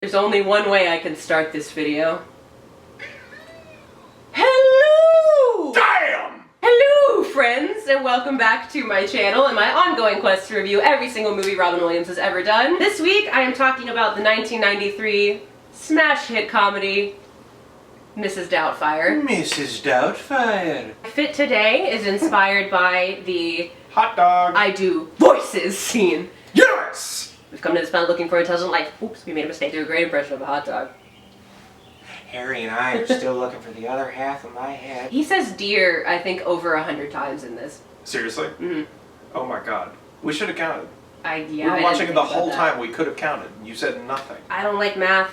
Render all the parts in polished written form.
There's only one way I can start this video. Hello! Damn! Hello, friends, and welcome back to my channel and my ongoing quest to review every single movie Robin Williams has ever done. This week, I am talking about the 1993 smash hit comedy, Mrs. Doubtfire. Mrs. Doubtfire. My fit today is inspired by the hot dog. I do voices scene. Yes! We've come to this planet looking for intelligent life. Oops, we made a mistake. Do a great impression of a hot dog. Harry and I are still looking for the other half of my head. He says deer, I think, over 100 times in this. Seriously? Mm-hmm. Oh my god. We should have counted. Yeah, we were watching it the whole time. We could have counted. You said nothing. I don't like math.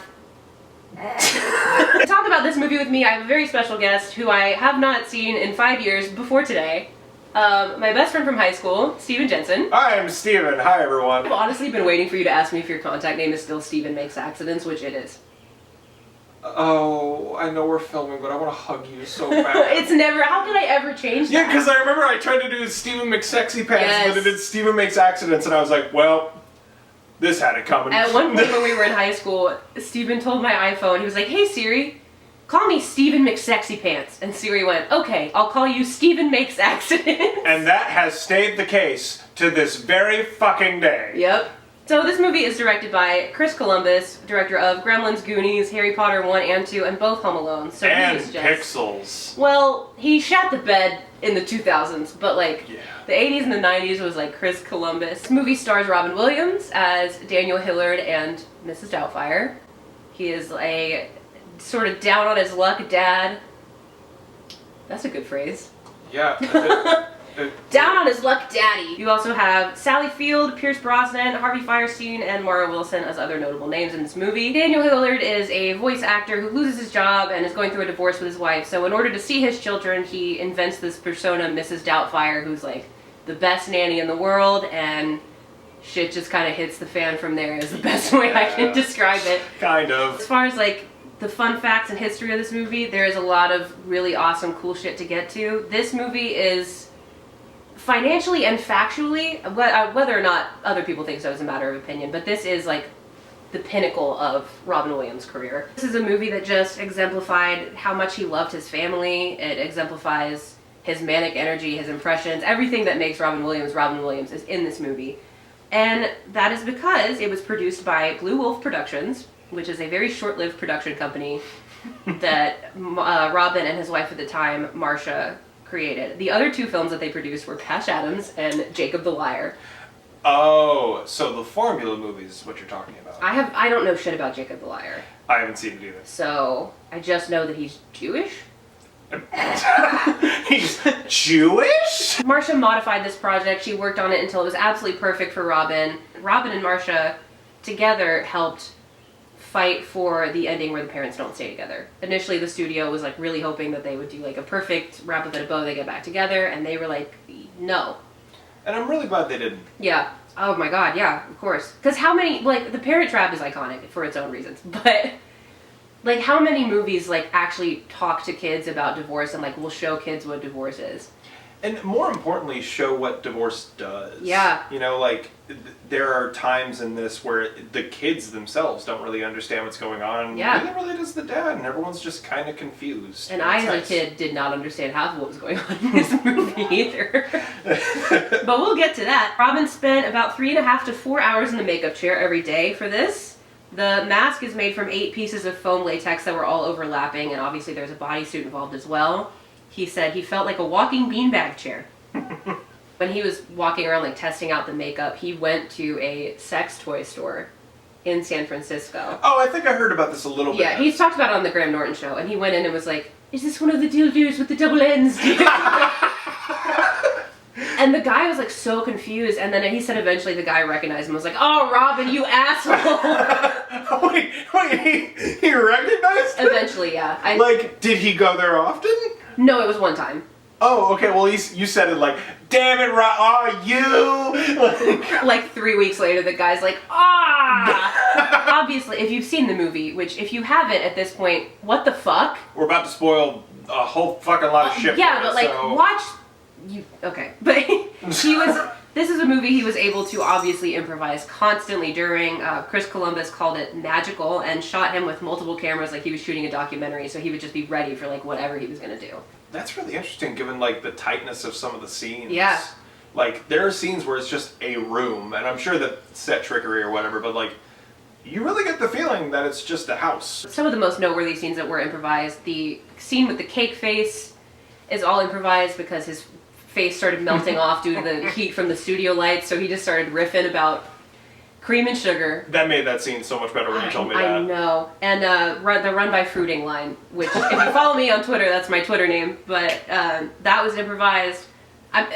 To talk about this movie with me, I have a very special guest who I have not seen in 5 years before today. My best friend from high school, Steven Jensen. I'm Steven. Hi, everyone. I've honestly been waiting for you to ask me if your contact name is still Steven Makes Accidents, which it is. Oh, I know we're filming, but I want to hug you so bad. It's never. How could I ever change that? Yeah, because I remember I tried to do Steven McSexy Pants, Yes. but it did Steven Makes Accidents, and I was like, well, this had it coming. At one point when we were in high school, Steven told my iPhone, he was like, hey Siri, call me Steven McSexy Pants. And Siri went, okay, I'll call you Steven Makes Accidents. And that has stayed the case to this very fucking day. Yep. So this movie is directed by Chris Columbus, director of Gremlins, Goonies, Harry Potter 1 and 2, and both Home Alone. So And he is just, Pixels. well, he shat the bed in the 2000s, but like Yeah. the 80s and the 90s was like Chris Columbus. This movie stars Robin Williams as Daniel Hillard and Mrs. Doubtfire. He is a sort of down on his luck dad. That's a good phrase. Yeah. Down on his luck daddy. You also have Sally Field, Pierce Brosnan, Harvey Fierstein, and Mara Wilson as other notable names in this movie. Daniel Hillard is a voice actor who loses his job and is going through a divorce with his wife, so in order to see his children, he invents this persona, Mrs. Doubtfire, who's like the best nanny in the world, and shit just kind of hits the fan from there is the best way I can describe it. Kind of. As far as like the fun facts and history of this movie, there is a lot of really awesome, cool shit to get to. This movie is financially and factually, whether or not other people think so is a matter of opinion, but this is like the pinnacle of Robin Williams' career. This is a movie that just exemplified how much he loved his family. It exemplifies his manic energy, his impressions, everything that makes Robin Williams is in this movie. And that is because it was produced by Blue Wolf Productions, which is a very short-lived production company that Robin and his wife at the time, Marcia, created. The other two films that they produced were Patch Adams and Jacob the Liar. Oh, so the Formula movies is what you're talking about. I don't know shit about Jacob the Liar. I haven't seen it either. So, I just know that he's Jewish. He's Jewish? Marcia modified this project. She worked on it until it was absolutely perfect for Robin. Robin and Marcia together helped fight for the ending where the parents don't stay together. Initially, the studio was like really hoping that they would do like a perfect wrap up in a bow, they get back together, and they were like, no. And I'm really glad they didn't. Yeah. Oh my god, yeah, of course. Because how many, like, The Parent Trap is iconic for its own reasons, but like how many movies like actually talk to kids about divorce and like will show kids what divorce is? And more importantly, show what divorce does. Yeah. You know, like, there are times in this where the kids themselves don't really understand what's going on. Yeah. Neither really does the dad, and everyone's just kind of confused. And I, as a kid, did not understand half of what was going on in this movie either. But we'll get to that. Robin spent about 3.5 to 4 hours in the makeup chair every day for this. The mask is made from 8 pieces of foam latex that were all overlapping, and obviously there's a bodysuit involved as well. He said he felt like a walking beanbag chair. When he was walking around like testing out the makeup, he went to a sex toy store in San Francisco. Oh, I think I heard about this a little bit. Yeah, he's talked about it on the Graham Norton show, and he went in and was like, is this one of the dildos with the double ends? And the guy was like so confused, and then he said eventually the guy recognized him and was like, oh, Robin, you asshole! wait, he recognized him? Eventually, yeah. Like, did he go there often? No, it was one time. Oh, okay, well, you said it like, damn it, you! Like 3 weeks later, the guy's like, ah! Obviously, if you've seen the movie, which if you haven't at this point, what the fuck? We're about to spoil a whole fucking lot of shit. Yeah, for but it, like, so. watch... Okay. But he was This is a movie he was able to obviously improvise constantly during. Chris Columbus called it magical and shot him with multiple cameras like he was shooting a documentary, so he would just be ready for like whatever he was going to do. That's really interesting given like the tightness of some of the scenes. Yeah. Like there are scenes where it's just a room, and I'm sure that set trickery or whatever, but like you really get the feeling that it's just a house. Some of the most noteworthy scenes that were improvised, the scene with the cake face is all improvised because his face started melting off due to the heat from the studio lights, so he just started riffing about cream and sugar. That made that scene so much better when you told me that. I know. And the run by fruiting line, which if you follow me on Twitter, that's my Twitter name, but that was improvised.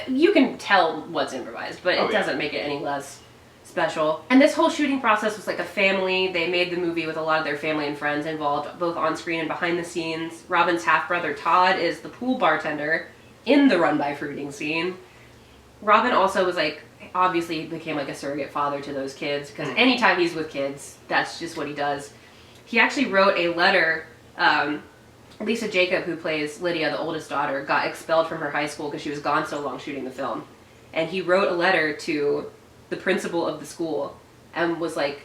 You can tell what's improvised, but it doesn't make it any less special. And this whole shooting process was like a family. They made the movie with a lot of their family and friends involved, both on screen and behind the scenes. Robin's half-brother Todd is the pool bartender in the run by fruiting scene. Robin also was like, obviously became like a surrogate father to those kids, because anytime he's with kids, that's just what he does. He actually wrote a letter. Lisa Jacob, who plays Lydia, the oldest daughter, got expelled from her high school because she was gone so long shooting the film. And he wrote a letter to the principal of the school and was like,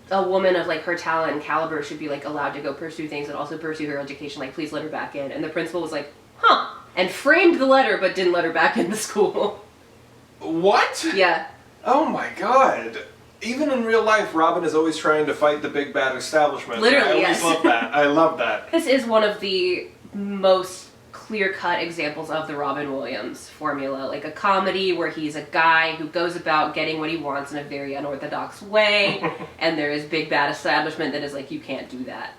a woman of like her talent and caliber should be like allowed to go pursue things and also pursue her education, like please let her back in. And the principal was like, huh, and framed the letter but didn't let her back in the school. What? Yeah. Oh my god. Even in real life, Robin is always trying to fight the big bad establishment. Literally, I always yes. love that. I love that. This is one of the most clear-cut examples of the Robin Williams formula. Like a comedy where he's a guy who goes about getting what he wants in a very unorthodox way, and there is big bad establishment that is like, you can't do that.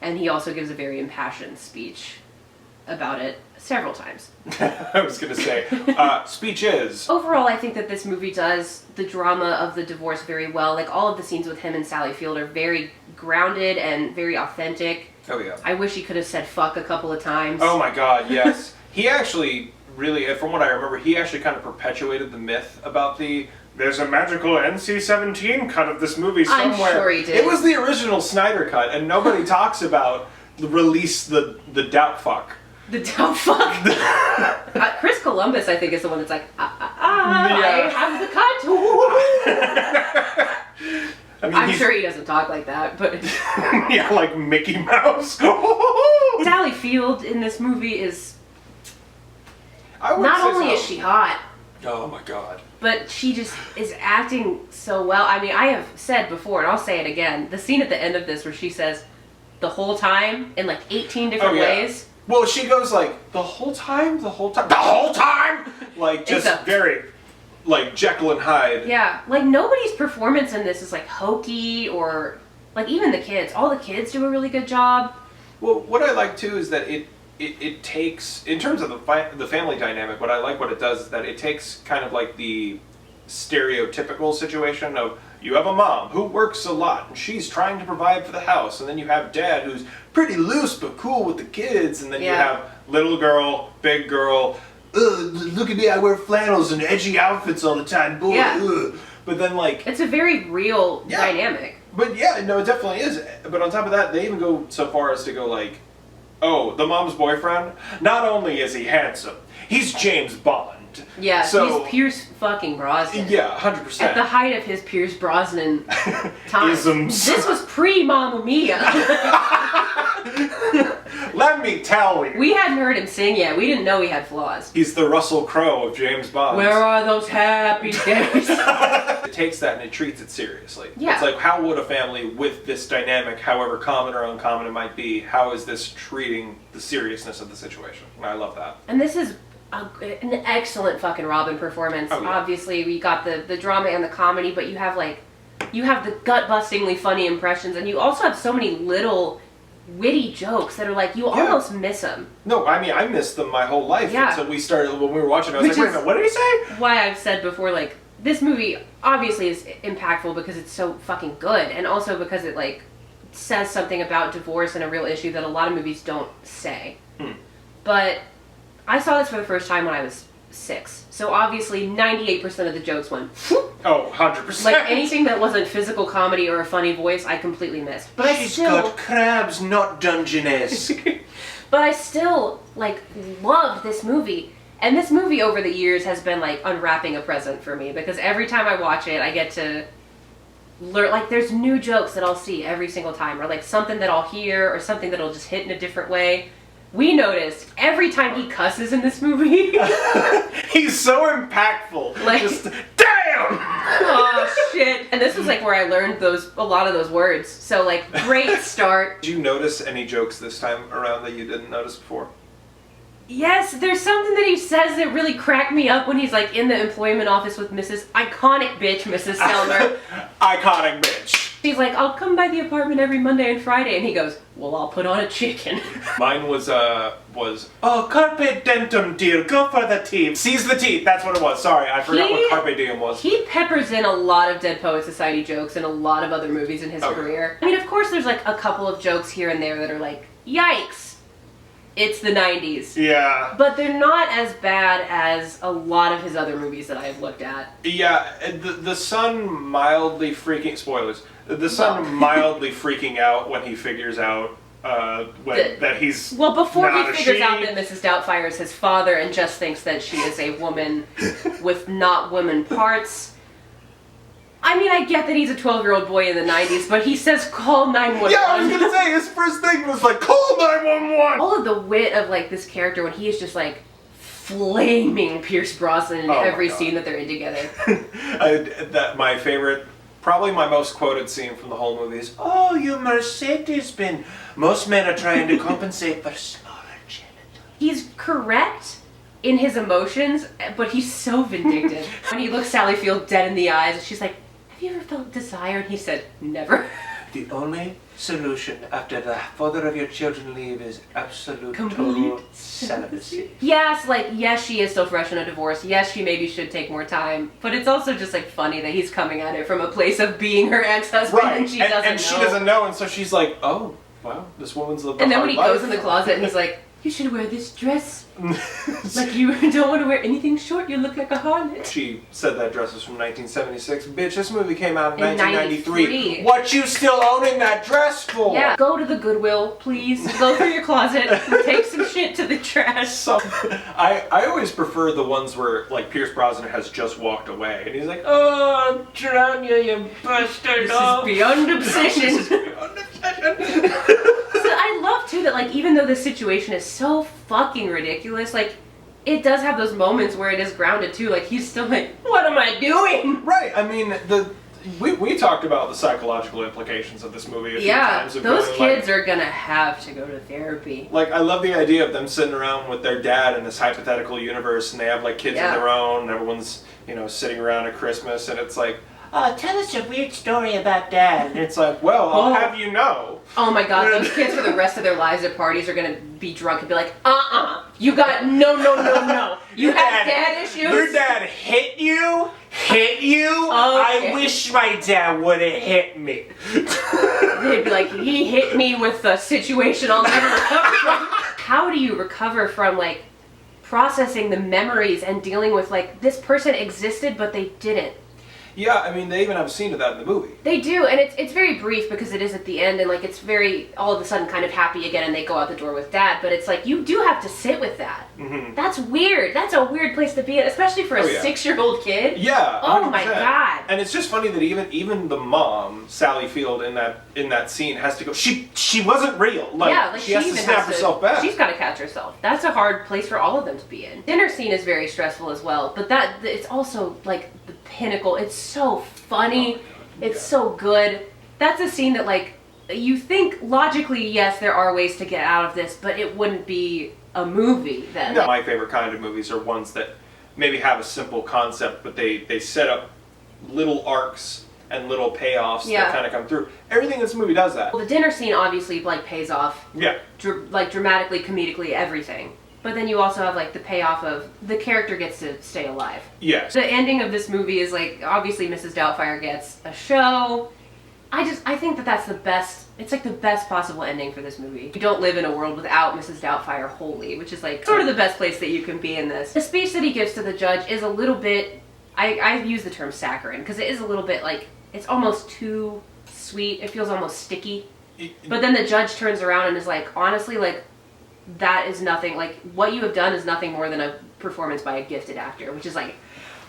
And he also gives a very impassioned speech about it several times. I was going to say, speech is. Overall, I think that this movie does the drama of the divorce very well. Like, all of the scenes with him and Sally Field are very grounded and very authentic. Oh, yeah. I wish he could have said fuck a couple of times. Oh, my God, yes. He actually really, from what I remember, he actually kind of perpetuated the myth about there's a magical NC-17 cut of this movie somewhere. I'm sure he did. It was the original Snyder cut, and nobody talks about the Doubtfuck. The Doubtfuck. Chris Columbus, I think, is the one that's like, I have the cut. I mean, I'm sure he doesn't talk like that, but... yeah, like Mickey Mouse. Sally Field in this movie is... I would Not say only so. is she hot, Oh my god. but she just is acting so well. I mean, I have said before, and I'll say it again, the scene at the end of this where she says, the whole time, in like 18 different ways... Well, she goes like, the whole time? Like, just very, like, Jekyll and Hyde. Yeah, like nobody's performance in this is like hokey or, like even the kids. All the kids do a really good job. Well, what I like too is that it takes, in terms of the family dynamic, what it does is that it takes kind of like the stereotypical situation of, you have a mom who works a lot and she's trying to provide for the house, and then you have dad who's pretty loose but cool with the kids, and then you have little girl, big girl, look at me, I wear flannels and edgy outfits all the time, boy. Ugh. But then like... It's a very real dynamic. But yeah, no, it definitely is. But on top of that, they even go so far as to go like, oh, the mom's boyfriend, not only is he handsome, he's James Bond. Yeah, so, he's Pierce fucking Brosnan. Yeah, 100%. At the height of his Pierce Brosnan time. Isms. This was pre-Mamma Mia. Let me tell you. We hadn't heard him sing yet. We didn't know he had flaws. He's the Russell Crowe of James Bond. Where are those happy days? It takes that and it treats it seriously. Yeah. It's like, how would a family with this dynamic, however common or uncommon it might be, how is this treating the seriousness of the situation? And I love that. And this is an excellent fucking Robin performance. Oh, yeah. Obviously, we got the drama and the comedy, but you have the gut-bustingly funny impressions, and you also have so many little witty jokes that are like, you almost miss them. No, I mean, I missed them my whole life until we started, when we were watching it, I was like, wait a minute, what did he say? Why I've said before, like, this movie obviously is impactful because it's so fucking good, and also because it, like, says something about divorce and a real issue that a lot of movies don't say. But I saw this for the first time when I was 6. So obviously 98% of the jokes went whoop. Oh, 100%. Like anything that wasn't physical comedy or a funny voice, I completely missed. But She's got crabs, not Dungeon-esque. But I still, like, loved this movie. And this movie over the years has been like unwrapping a present for me, because every time I watch it, I get to learn, like there's new jokes that I'll see every single time, or like something that I'll hear, or something that'll just hit in a different way. We noticed every time he cusses in this movie. He's so impactful. Like, just, damn! Oh shit. And this was like where I learned a lot of those words. So like, great start. Did you notice any jokes this time around that you didn't notice before? Yes, there's something that he says that really cracked me up when he's like in the employment office with Mrs. Iconic Bitch, Mrs. Selmer. Iconic bitch. He's like, I'll come by the apartment every Monday and Friday, and he goes, well, I'll put on a chicken. Mine was oh, carpe dentum, dear, go for the teeth. Seize the teeth, that's what it was. Sorry, I forgot what carpe diem was. He peppers in a lot of Dead Poet Society jokes in a lot of other movies in his career. I mean, of course, there's like a couple of jokes here and there that are like, yikes, it's the 90s. Yeah. But they're not as bad as a lot of his other movies that I've looked at. Yeah, the son mildly freaking, spoilers, the son mildly freaking out when he figures out that he's well, before not he a figures she. out that Mrs. Doubtfire is his father and just thinks that she is a woman with not woman parts. I mean, I get that he's a 12-year-old boy in the 90s, but he says call 911. Yeah, I was gonna say, his first thing was like, call 911! All of the wit of like this character when he is just like flaming Pierce Brosnan in every scene that they're in together. My favorite, probably my most quoted scene from the whole movie is, oh, you Mercedes bin. Most men are trying to compensate for smaller genitals. He's correct in his emotions, but he's so vindictive. When he looks Sally Field dead in the eyes, she's like, have you ever felt desire? And he said, never. The only solution after the father of your children leave is absolute Complete total celibacy. Yes, like, yes, she is still fresh in a divorce. Yes, she maybe should take more time. But it's also just, like, funny that he's coming at it from a place of being her ex-husband, Right, and she doesn't know. And she doesn't know, and so she's like, oh, wow, this woman's lived a And then hard when he life. goes in the closet and he's like, you should wear this dress. Like, you don't want to wear anything short, you look like a harlot. She said that dress was from 1976. Bitch, this movie came out in In 1993. 93. What you still owning that dress for? Yeah, go to the Goodwill, please. Go through your closet and take some shit to the trash. So, I always prefer the ones where, like, Pierce Brosnan has just walked away, and he's like, oh, I'm drown you bastard. This is beyond obsession. This is beyond obsession. So I love, too, that, like, even though the situation is so fucking ridiculous, like, it does have those moments where it is grounded, too. Like, he's still like, what am I doing? Right, I mean, we talked about the psychological implications of this movie a few times. Those kids are gonna have to go to therapy. Like, I love the idea of them sitting around with their dad in this hypothetical universe, and they have, like, kids of their own, and everyone's, you know, sitting around at Christmas, and it's like, tell us a weird story about Dad. And it's like, well, I'll have you know. Oh my god, those kids for the rest of their lives at parties are gonna be drunk and be like, you got no. You have dad issues? Your dad hit you? Hit you? Okay. I wish my dad would have hit me. They'd be like, he hit me with a situation I'll never recover from. How do you recover from, like, processing the memories and dealing with, like, this person existed but they didn't? Yeah, I mean, they even have a scene of that in the movie. They do, and it's very brief because it is at the end, and like it's very all of a sudden kind of happy again, and they go out the door with Dad. But it's like you do have to sit with that. Mm-hmm. That's weird. That's a weird place to be in, especially for a 6-year-old kid. Yeah. 100%. Oh my god. And it's just funny that even the mom, Sally Field, in that scene has to go. She wasn't real. Like she has to snap herself back. She's got to catch herself. That's a hard place for all of them to be in. Dinner scene is very stressful as well, but it's also like the pinnacle. It's so funny. It's so good. That's a scene that, like, you think logically, yes, there are ways to get out of this, but it wouldn't be a movie then. No. My favorite kind of movies are ones that maybe have a simple concept, but they set up little arcs and little payoffs that kind of come through. Everything in this movie does that. Well, the dinner scene obviously, like, pays off. Yeah. Like, dramatically, comedically, everything. But then you also have, like, the payoff of the character gets to stay alive. Yes. The ending of this movie is, like, obviously Mrs. Doubtfire gets a show. I think that's the best, it's like the best possible ending for this movie. You don't live in a world without Mrs. Doubtfire wholly, which is, like, sort of the best place that you can be in this. The speech that he gives to the judge is a little bit, I use the term saccharine, because it is a little bit, like, it's almost too sweet. It feels almost sticky. But then the judge turns around and is like, honestly, like, that is nothing, like, what you have done is nothing more than a performance by a gifted actor, which is like,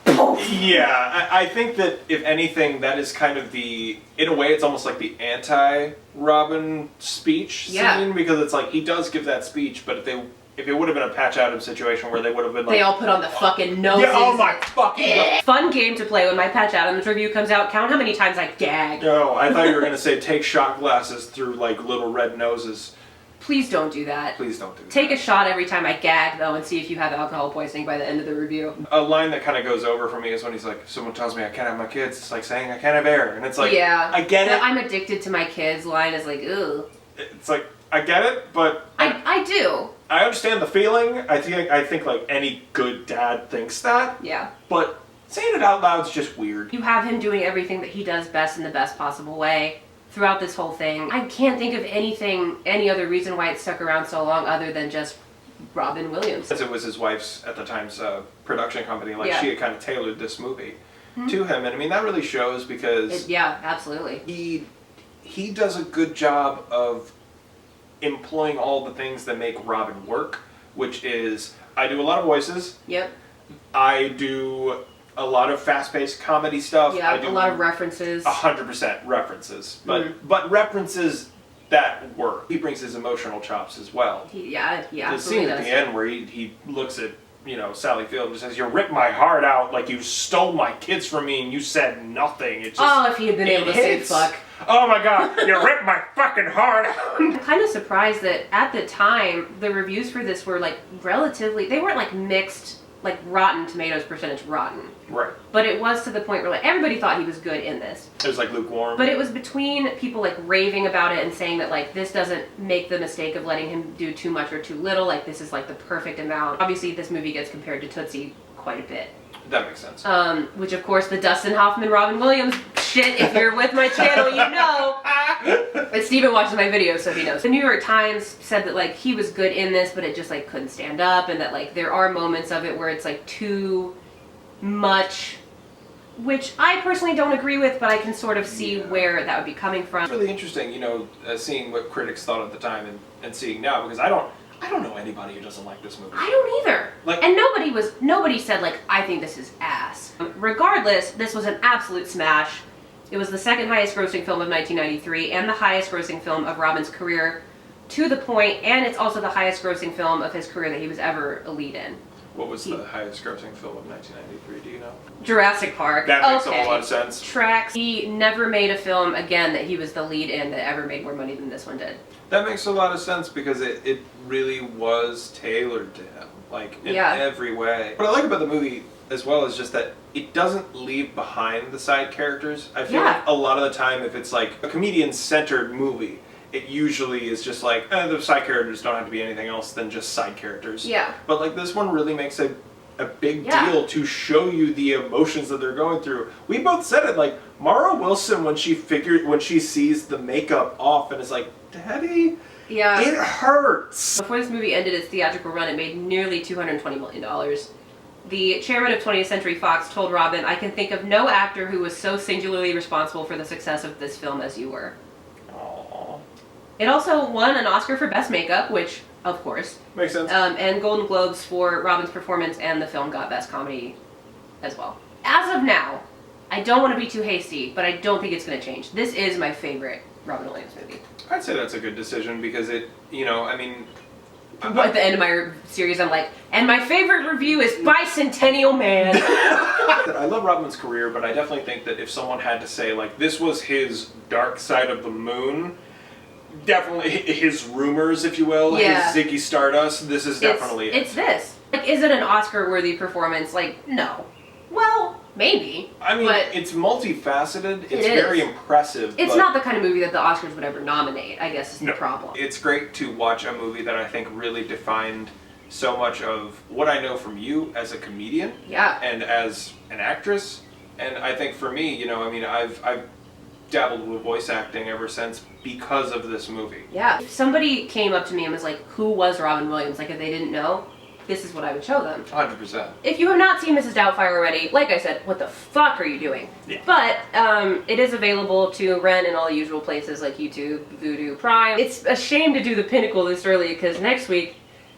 yeah, I think that if anything, that is kind of in a way, it's almost like the anti-Robin speech scene, because it's like, he does give that speech, but if it would have been a Patch Adams situation where they would have been like... They all put on the fucking noses. Yeah, oh my fucking God. Fun game to play when my Patch Adams review comes out. Count how many times I gag. No, I thought you were going to say take shot glasses through, like, little red noses. Please don't do that. Please don't do that. Take a shot every time I gag, though, and see if you have alcohol poisoning by the end of the review. A line that kind of goes over for me is when he's like, someone tells me I can't have my kids, it's like saying I can't have air. And it's like, yeah, I get it. I'm addicted to my kids line is like, ugh. It's like, I get it, but... I do. I understand the feeling. I think like any good dad thinks that. Yeah. But saying it out loud is just weird. You have him doing everything that he does best in the best possible way throughout this whole thing. I can't think of any other reason why it stuck around so long other than just Robin Williams. Since it was his wife's, at the time's production company, like yeah. she had kind of tailored this movie to him. And I mean, that really shows because... yeah, absolutely. He does a good job of employing all the things that make Robin work, which is, I do a lot of voices. Yep. I do a lot of fast-paced comedy stuff. Yeah, I do a lot of references. 100% references. But references that work. He brings his emotional chops as well. Yeah, the scene at the end where he looks at, Sally Field and says, "You ripped my heart out like you stole my kids from me and you said nothing." It just, if he had been able to say fuck. Oh my God, you ripped my fucking heart out. I'm kind of surprised that at the time, the reviews for this were like relatively, they weren't like mixed, like Rotten Tomatoes percentage rotten. Right. But it was to the point where like everybody thought he was good in this. It was like lukewarm. But it was between people like raving about it and saying that like this doesn't make the mistake of letting him do too much or too little, like this is like the perfect amount. Obviously this movie gets compared to Tootsie quite a bit. That makes sense. Which of course the Dustin Hoffman, Robin Williams shit, if you're with my channel, you know. And Steven watches my videos, so he knows. The New York Times said that like he was good in this, but it just like couldn't stand up, and that like there are moments of it where it's like too much, which I personally don't agree with, but I can sort of see where that would be coming from. It's really interesting, seeing what critics thought at the time and seeing now, because I don't know anybody who doesn't like this movie. I don't either. Like, and nobody said like, I think this is ass. Regardless, this was an absolute smash. It was the second highest grossing film of 1993 and the highest grossing film of Robin's career to the point, and it's also the highest grossing film of his career that he was ever a lead in. What was the highest grossing film of 1993, do you know? Jurassic Park. That makes a whole lot of sense. Tracks. He never made a film again that he was the lead in that ever made more money than this one did. That makes a lot of sense because it really was tailored to him, like in every way. What I like about the movie as well is just that it doesn't leave behind the side characters. I feel like a lot of the time if it's like a comedian-centered movie, it usually is just like, the side characters don't have to be anything else than just side characters. Yeah. But like this one really makes a big deal to show you the emotions that they're going through. We both said it, like Mara Wilson when she sees the makeup off and is like, "Daddy, it hurts." Before this movie ended its theatrical run, it made nearly $220 million. The chairman of 20th Century Fox told Robin, "I can think of no actor who was so singularly responsible for the success of this film as you were." Aww. It also won an Oscar for Best Makeup, which, of course, makes sense. And Golden Globes for Robin's performance, and the film got Best Comedy as well. As of now, I don't want to be too hasty, but I don't think it's going to change. This is my favorite Robin Williams movie. I'd say that's a good decision because it, At the end of my series, I'm like, and my favorite review is Bicentennial Man. I love Robin's career, but I definitely think that if someone had to say, like, this was his Dark Side of the Moon, definitely his Rumors, if you will, his Ziggy Stardust, this is definitely it. It's this. Like, is it an Oscar-worthy performance? Like, no. Well, maybe. I mean, but it's multifaceted. It's very impressive. It's not the kind of movie that the Oscars would ever nominate, I guess is the problem. It's great to watch a movie that I think really defined so much of what I know from you as a comedian and as an actress. And I think for me, I've dabbled with voice acting ever since because of this movie. Yeah. If somebody came up to me and was like, who was Robin Williams? Like, if they didn't know, this is what I would show them. 100%. If you have not seen Mrs. Doubtfire already, like I said, what the fuck are you doing? Yeah. But it is available to rent in all the usual places like YouTube, Vudu, Prime. It's a shame to do The Pinnacle this early because next week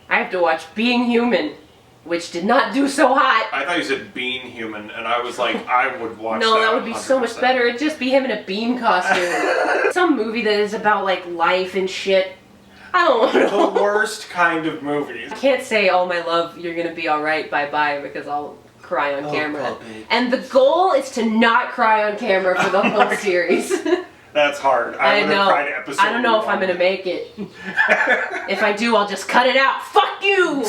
I have to watch Being Human, which did not do so hot. I thought you said Being Human, and I was like, I would watch that. No, that would be 100%. so much better. It'd just be him in a bean costume. Some movie that is about like life and shit. I don't know. The worst kind of movies. I can't say, oh my love, you're gonna be alright, bye-bye, because I'll cry on camera. puppy. And the goal is to not cry on camera for the whole series. That's hard. I would have cried episode I don't know if I'm 1. gonna make it. If I do, I'll just cut it out. Fuck you!